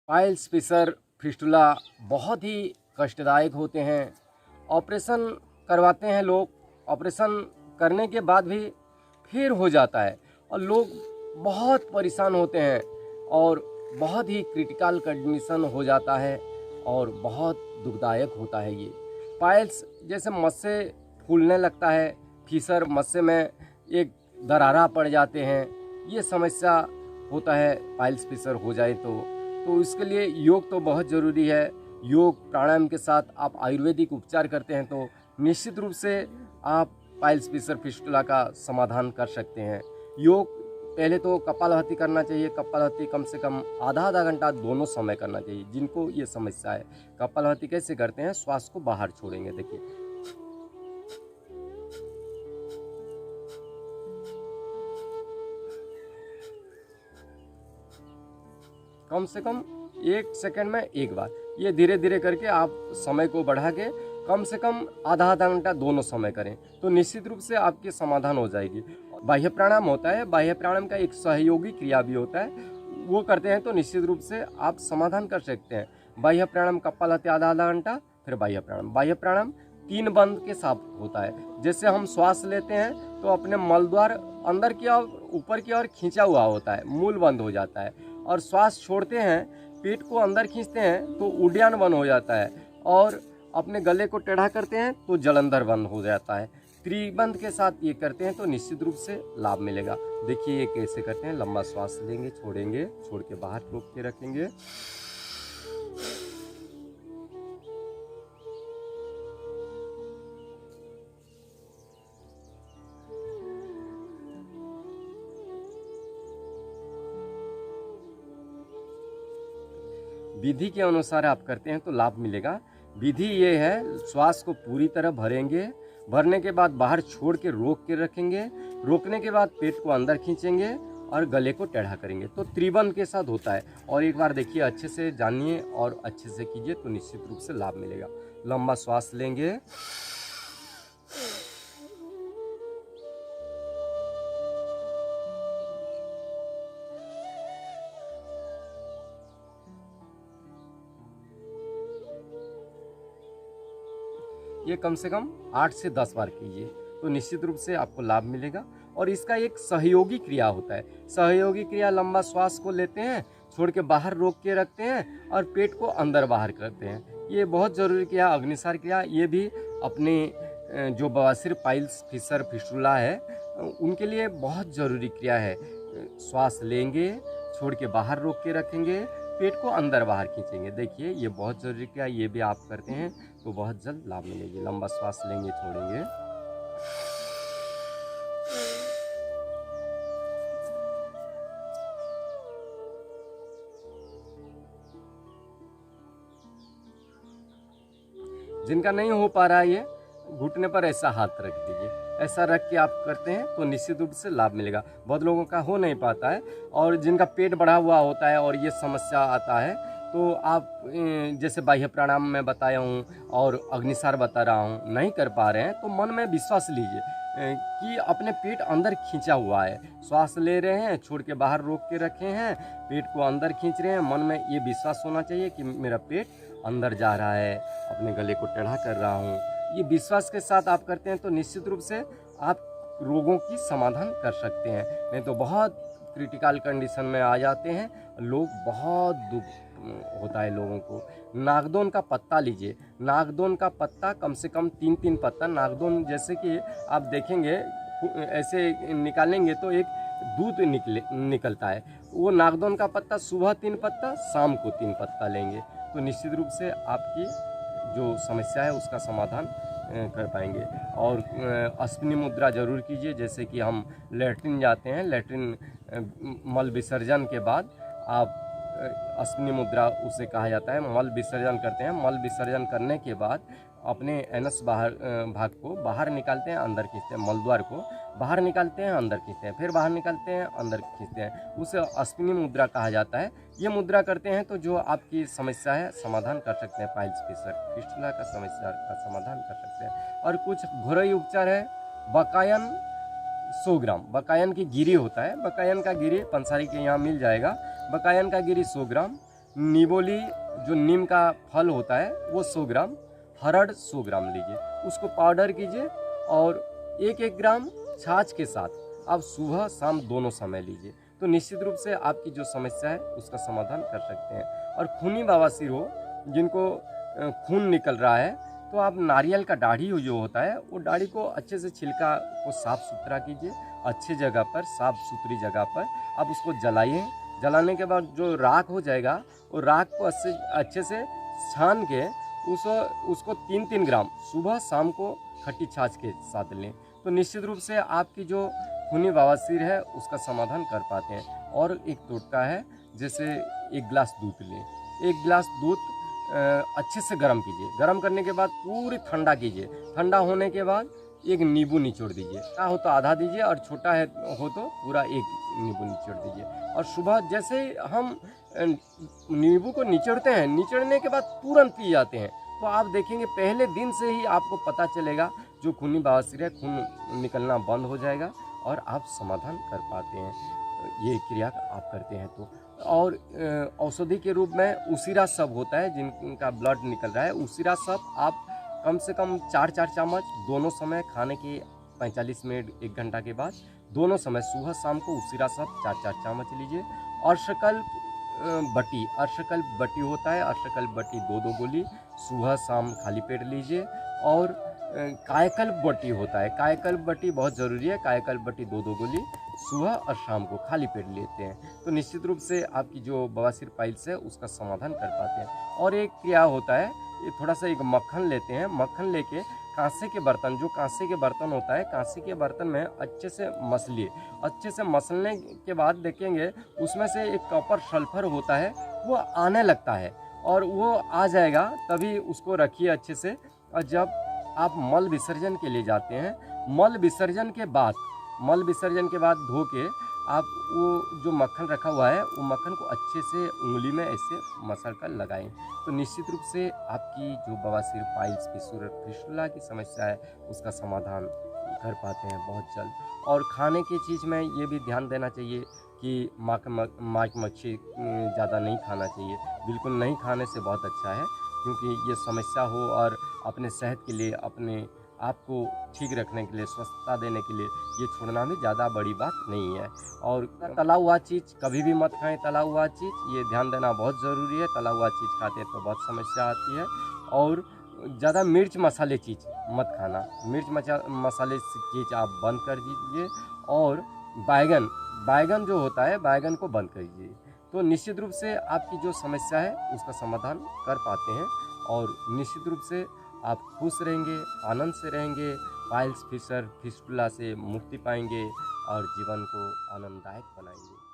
Piles, Fisher, fistula बहुत ही कष्टदायक होते हैं। ऑपरेशन करवाते हैं लोग, ऑपरेशन करने के बाद भी फिर हो जाता है और लोग बहुत परेशान होते हैं और बहुत ही क्रिटिकल कंडीशन हो जाता है और बहुत दुखदायक होता है ये। पाइल्स जैसे मस्से फूलने लगता है, फिशर मस्से में एक दरारा पड़ जाते हैं, ये समस्या होता है पाइल्स फिशर हो जाए तो इसके लिए योग तो बहुत ज़रूरी है। योग प्राणायाम के साथ आप आयुर्वेदिक उपचार करते हैं तो निश्चित रूप से आप पाइल्स फिशर फिस्टुला का समाधान कर सकते हैं। योग पहले तो कपालभाति करना चाहिए। कपालभाति कम से कम आधा घंटा दोनों समय करना चाहिए जिनको ये समस्या है। कपालभाति कैसे करते हैं, श्वास को बाहर छोड़ेंगे। देखिए, कम से कम 1 सेकंड में एक बार। ये धीरे धीरे करके आप समय को बढ़ा के कम से कम आधा घंटा दोनों समय करें तो निश्चित रूप से आपकी समाधान हो जाएगी। बाह्य प्राणायाम होता है, बाह्य प्राणायाम का एक सहयोगी क्रिया भी होता है, वो करते हैं तो निश्चित रूप से आप समाधान कर सकते हैं। बाह्य प्राणायाम कपालभाति आधा घंटा, फिर बाह्य प्राणायाम। बाह्य प्राणायाम 3 बंद के साथ होता है। जैसे हम श्वास लेते हैं तो अपने मलद्वार अंदर की ओर ऊपर की ओर खींचा हुआ होता है, मूल बंद हो जाता है, और श्वास छोड़ते हैं, पेट को अंदर खींचते हैं तो उड्डयन बंद हो जाता है, और अपने गले को टेढ़ा करते हैं तो जलंधर बंद हो जाता है। त्रिबंध के साथ ये करते हैं तो निश्चित रूप से लाभ मिलेगा। देखिए ये कैसे करते हैं। लंबा श्वास लेंगे, छोड़ेंगे, छोड़ के बाहर रोक के रखेंगे। विधि के अनुसार आप करते हैं तो लाभ मिलेगा। विधि ये है, श्वास को पूरी तरह भरेंगे, भरने के बाद बाहर छोड़ के रोक के रखेंगे, रोकने के बाद पेट को अंदर खींचेंगे और गले को टेढ़ा करेंगे तो त्रिबंध के साथ होता है। और एक बार देखिए, अच्छे से जानिए और अच्छे से कीजिए तो निश्चित रूप से लाभ मिलेगा। लंबा श्वास लेंगे, ये कम से कम 8 से 10 बार कीजिए तो निश्चित रूप से आपको लाभ मिलेगा। और इसका एक सहयोगी क्रिया होता है। सहयोगी क्रिया, लंबा श्वास को लेते हैं, छोड़ के बाहर रोक के रखते हैं और पेट को अंदर बाहर करते हैं। ये बहुत ज़रूरी क्रिया, अग्निसार क्रिया। ये भी अपने जो बवासीर, पाइल्स, फिशर, फिस्टुला है उनके लिए बहुत ज़रूरी क्रिया है। श्वास लेंगे, छोड़ के बाहर रोक के रखेंगे, पेट को अंदर बाहर खींचेंगे। देखिए ये बहुत ज़रूरी क्रिया, ये भी आप करते हैं तो बहुत जल्द लाभ मिलेगी। लंबा श्वास लेंगे, छोड़ेंगे। जिनका नहीं हो पा रहा है, ये घुटने पर ऐसा हाथ रख दीजिए। ऐसा रख के आप करते हैं तो निश्चित रूप से लाभ मिलेगा। बहुत लोगों का हो नहीं पाता है, और जिनका पेट बढ़ा हुआ होता है और ये समस्या आता है तो आप जैसे बाह्य प्राणायाम में बताया हूँ और अग्निसार बता रहा हूँ, नहीं कर पा रहे हैं तो मन में विश्वास लीजिए कि अपने पेट अंदर खींचा हुआ है। श्वास ले रहे हैं, छोड़ के बाहर रोक के रखे हैं, पेट को अंदर खींच रहे हैं। मन में ये विश्वास होना चाहिए कि मेरा पेट अंदर जा रहा है, अपने गले को टेढ़ा कर रहा हूँ। ये विश्वास के साथ आप करते हैं तो निश्चित रूप से आप रोगों की समाधान कर सकते हैं। नहीं तो बहुत क्रिटिकल कंडीशन में आ जाते हैं लोग, बहुत दुख होता है लोगों को। नागदोन का पत्ता लीजिए। नागदोन का पत्ता कम से कम 3-3 पत्ता। नागदोन जैसे कि आप देखेंगे ऐसे निकालेंगे तो एक दूध निकलता है। वो नागदोन का पत्ता सुबह 3 पत्ता, शाम को 3 पत्ता लेंगे तो निश्चित रूप से आपकी जो समस्या है उसका समाधान कर पाएंगे। और अश्विनी मुद्रा जरूर कीजिए। जैसे कि हम लैट्रिन जाते हैं, लैट्रिन मल विसर्जन के बाद आप अश्विनी मुद्रा उसे कहा जाता है, मल विसर्जन करते हैं। मल विसर्जन करने के बाद अपने एनस भाग को बाहर निकालते हैं, अंदर खींचते हैं। मलद्वार को बाहर निकालते हैं, अंदर खींचते हैं, फिर बाहर निकालते हैं, अंदर खींचते हैं। उसे अश्विनी मुद्रा कहा जाता है। ये मुद्रा करते हैं तो जो आपकी समस्या है समाधान कर सकते हैं। पाइल्स, फिशर, फिस्टुला का समस्या का समाधान कर सकते हैं। और कुछ घरेलू उपचार है। बकायन 100 ग्राम, बकायन की गिरी होता है, बकायन का गिरी पंसारी के यहाँ मिल जाएगा। बकायन का गिरी 100 ग्राम, निबोली जो नीम का फल होता है वो 100 ग्राम, हरड़ 100 ग्राम लीजिए, उसको पाउडर कीजिए और 1-1 ग्राम छाछ के साथ आप सुबह शाम दोनों समय लीजिए। तो निश्चित रूप से आपकी जो समस्या है उसका समाधान कर सकते हैं। और खूनी बवासीर हो, जिनको खून निकल रहा है, तो आप नारियल का दाढ़ी जो होता है वो दाढ़ी को अच्छे से छिलका को साफ़ सुथरा कीजिए, अच्छे जगह पर, साफ़ सुथरी जगह पर आप उसको जलाइए। जलाने के बाद जो राख हो जाएगा वो राख को अच्छे से छान के उसको 3-3 ग्राम सुबह शाम को खट्टी छाछ के साथ लें। तो निश्चित रूप से आपकी जो खूनी बवासीर है उसका समाधान कर पाते हैं। और एक टोटका है, जैसे 1 गिलास दूध लें, 1 गिलास दूध अच्छे से गर्म कीजिए, गर्म करने के बाद पूरी ठंडा कीजिए, ठंडा होने के बाद एक नींबू निचोड़ दीजिए, बड़ा हो तो आधा दीजिए और छोटा है हो तो पूरा एक नींबू निचोड़ दीजिए। और सुबह जैसे ही हम नींबू को निचोड़ते हैं, निचोड़ने के बाद तुरंत पी जाते हैं, तो आप देखेंगे पहले दिन से ही आपको पता चलेगा जो खूनी बवासीर है, खून निकलना बंद हो जाएगा और आप समाधान कर पाते हैं, ये क्रिया आप करते हैं तो। और औषधि के रूप में उसीरा सब होता है, जिनका ब्लड निकल रहा है, उसीरा सब आप कम से कम 4-4 चम्मच दोनों समय खाने के 45 मिनट 1 घंटा के बाद दोनों समय सुबह शाम को उसीरा सब 4-4 चम्मच लीजिए। अर्शकल्प बटी होता है, अर्शकल्प बटी 2-2 गोली सुबह शाम खाली पेट लीजिए। और कायकल्प बटी होता है, कायकल्प बटी बहुत ज़रूरी है, कायकल्प बटी 2-2 गोली सुबह और शाम को खाली पेट लेते हैं तो निश्चित रूप से आपकी जो बवासीर पाइल्स है उसका समाधान कर पाते हैं। और एक क्रिया होता है, ये थोड़ा सा एक मक्खन लेते हैं, मक्खन लेके कांसे के बर्तन, जो कांसे के बर्तन होता है, कांसे के बर्तन में अच्छे से मसलिए, अच्छे से मसलने के बाद देखेंगे उसमें से एक कॉपर सल्फर होता है वो आने लगता है, और वो आ जाएगा तभी उसको रखिए अच्छे से। और जब आप मल विसर्जन के लिए जाते हैं, मल विसर्जन के बाद धो के आप वो जो मक्खन रखा हुआ है वो मक्खन को अच्छे से उंगली में ऐसे मसल कर लगाएं, तो निश्चित रूप से आपकी जो बवासीर, पाइल्स, फिस्टुला की समस्या है उसका समाधान कर पाते हैं बहुत जल्द। और खाने की चीज़ में ये भी ध्यान देना चाहिए कि मांस मच्छी ज़्यादा नहीं खाना चाहिए, बिल्कुल नहीं खाने से बहुत अच्छा है, क्योंकि ये समस्या हो और अपने सेहत के लिए, अपने आपको ठीक रखने के लिए, स्वस्थता देने के लिए ये छोड़ना भी ज़्यादा बड़ी बात नहीं है। और तला हुआ चीज़ कभी भी मत खाएं, तला हुआ चीज़, ये ध्यान देना बहुत ज़रूरी है, तला हुआ चीज़ खाते हैं तो बहुत समस्या आती है। और ज़्यादा मिर्च मसाले चीज़ मत खाना, मिर्च मसाले चीज़ आप बंद कर दीजिए। और बैगन जो होता है, बैगन को बंद कर दीजिए, तो निश्चित रूप से आपकी जो समस्या है उसका समाधान कर पाते हैं। और निश्चित रूप से आप खुश रहेंगे, आनंद से रहेंगे, पाइल्स, फिस्टुला से मुक्ति पाएंगे और जीवन को आनंददायक बनाएंगे।